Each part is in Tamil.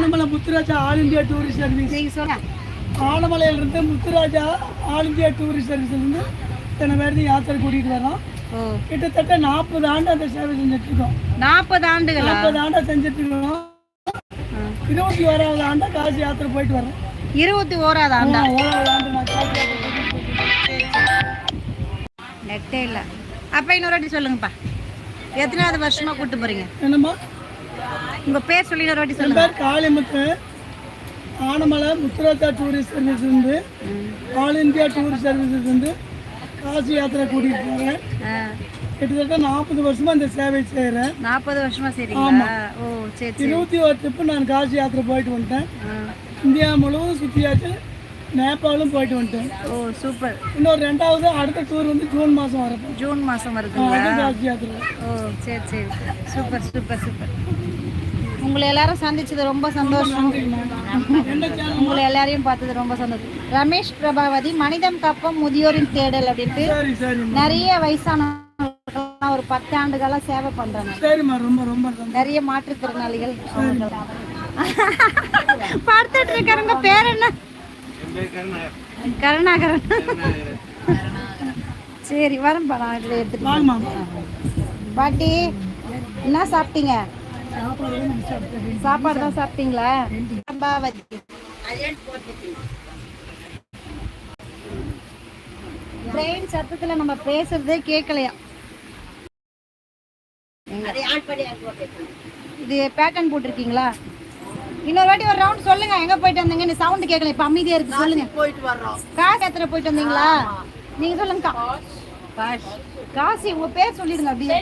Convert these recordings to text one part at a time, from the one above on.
Anamalai Muthuraja all India tourist service. நீங்கள் சொல்லுங்க. ஆனமலையிலிருந்து முத்துராஜா ஆல் இந்தியா டூரிஸ்ட் சர்வீஸ்லேருந்து இத்தனை பேருக்கு யாத்திரை கூட்டிகிட்டு வரோம். கிட்டத்தட்ட 40 ஆண்டு அந்த சேவை செஞ்சுட்டு இருக்கோம். 40 ஆண்டுகள் 40 ஆண்டா செஞ்சுட்டு இருக்கோம். 21வது ஆண்டா காசி யாத்திரை போயிட்டு வரோம். 21வது ஆண்டா? 1வது ஆண்டு நான் காசி யாத்திரை போயிட்டு. நெட்டே இல்லை. அப்போ இன்னொரு வாட்டி சொல்லுங்கப்பா, எத்தனாவது வருஷமா கூப்பிட்டு போறீங்க? என்னம்மா உங்க பேர் சொல்லி இன்னொரு வாட்டி என் சொல்லுங்க. பேர் காளிமுத்து. ஆனமலை முத்துராஜா டூரிஸ்ட் சர்வீஸ் இருந்து ஆல் இந்தியா டூரிஸ்ட் சர்வீசஸ் இருந்து காசி யாத்திரை கூட்டிகிட்டு போகிறேன். கிட்டத்தட்ட 40 வருஷமா இந்த சேவை செய்கிறேன். 40 வருஷமா செய்றீங்களா? ஓ சரி சரி. 21 ட்ரிப்பு நான் காசி யாத்திரை போயிட்டு வந்துட்டேன். இந்தியா முழுவதும் சுற்றியாச்சு, நேபாளும் போயிட்டு வந்துட்டேன். ஓ சூப்பர். இன்னொரு 2வது அடுத்த டூர் வந்து ஜூன் மாதம் வரப்போ. ஜூன் மாதம் வருதுங்களா? காசி யாத்திரை. ஓ சரி சரி. Super super super. உங்களை எல்லாரும் சந்திச்சது ரொம்ப சந்தோஷம். உங்களை எல்லாரையும் பார்த்தது ரொம்ப சந்தோஷம். ரமேஷ் பிரபாவதி, மனிதம் காப்போம் முதியோரின் தேடல் அப்படின்ட்டு நிறைய வயசான ஒரு 10 ஆண்டுகளா சேவை பண்றாங்க. ரொம்ப ரொம்ப நிறைய மாற்றுத்திறனாளிகள் பார்த்துட்டு இருக்காருங்க. பேர் என்ன? கருணாகரன். சரி வரேன்ப்பா, நான் இதில் எடுத்துட்டு. பாட்டி என்ன சாப்பிட்டீங்க? சாப்பாடு தான் சாப்பிட்டீங்களா? ட்ரெயின் சத்தத்துல நம்ம பேசுறதே கேட்கலையா? இது பேட்டர்ன் போட்டிருக்கீங்களா? இன்னொரு வாட்டி ஒரு ரவுண்ட் சொல்லுங்க. எங்க போயிட்டு வந்தீங்க? இந்த சவுண்ட் கேட்கல, இப்ப அமைதியா இருக்கு. சொல்லுங்க. போயிட்டு வர்றோம். காசு எத்தனை போயிட்டு வந்தீங்களா? நீங்க சொல்லுங்க. காசி. உங்க பேர் சொல்லிடுங்க. அப்படியே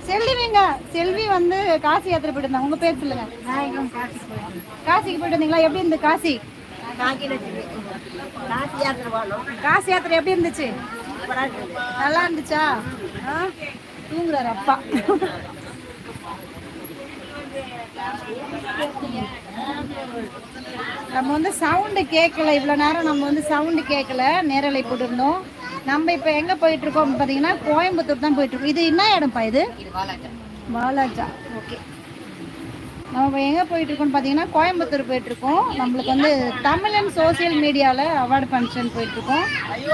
செல்விங்க. செல்வி வந்து காசி யாத்திரை போயிட்டு இருந்தாங்க. உங்க பேர் சொல்லுங்க. காசிக்கு போயிட்டு வந்தீங்களா? எப்படி இருந்து காசி? காசி யாத்திரை எப்படி இருந்துச்சு? நல்லா இருந்துச்சா? தூங்குறாரு அப்பா. நம்ம வந்து சவுண்டு கேட்கல இவ்வளோ நேரம். நம்ம வந்து சவுண்டு கேட்கல, நேரலை போட்டுருந்தோம். நம்ம இப்போ எங்கே போயிட்டு இருக்கோம் பார்த்தீங்கன்னா கோயம்புத்தூர் தான் போயிட்டு இருக்கோம். இது என்ன இடம்ப்பா? இது வாலாஜா. ஓகே. நம்ம இப்போ எங்கே போயிட்டு இருக்கோம்னு பார்த்தீங்கன்னா கோயம்புத்தூர் போயிட்டுருக்கோம். நம்மளுக்கு வந்து தமிழன் சோசியல் மீடியாவில் அவார்டு ஃபங்க்ஷன் போயிட்டுருக்கோம்.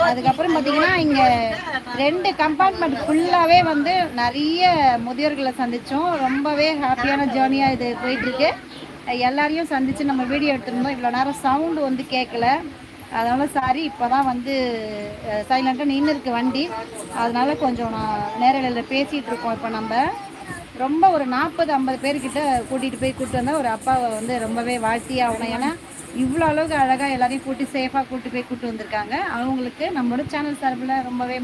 அதுக்கப்புறம் பார்த்தீங்கன்னா இங்கே 2 கம்பார்ட்மெண்ட் ஃபுல்லாகவே வந்து நிறைய முதியோர்களை சந்தித்தோம். ரொம்பவே ஹாப்பியான ஜேர்னியாக இது போயிட்டுருக்கு. எல்லாரையும் சந்தித்து நம்ம வீடியோ எடுத்துருந்தோம். இவ்வளோ நேரம் சவுண்டு வந்து கேட்கல, அதனால் சாரி. இப்போ தான் வந்து சைலண்ட்டாக நின்று இருக்கு வண்டி, அதனால கொஞ்சம் நான் நேரலையில் பேசிகிட்டு இருக்கோம். இப்போ நம்ம ரொம்ப ஒரு 40-50 பேர்கிட்ட கூட்டிகிட்டு வந்தால் ஒரு அப்பாவை வந்து ரொம்பவே வாழ்த்தி ஆகணும். ஏன்னா இவ்வளோ அளவுக்கு அழகாக எல்லாரையும் கூட்டி சேஃபாக கூட்டி வந்திருக்காங்க. அவங்களுக்கு நம்மளோட சேனல் சார்பில் ரொம்பவே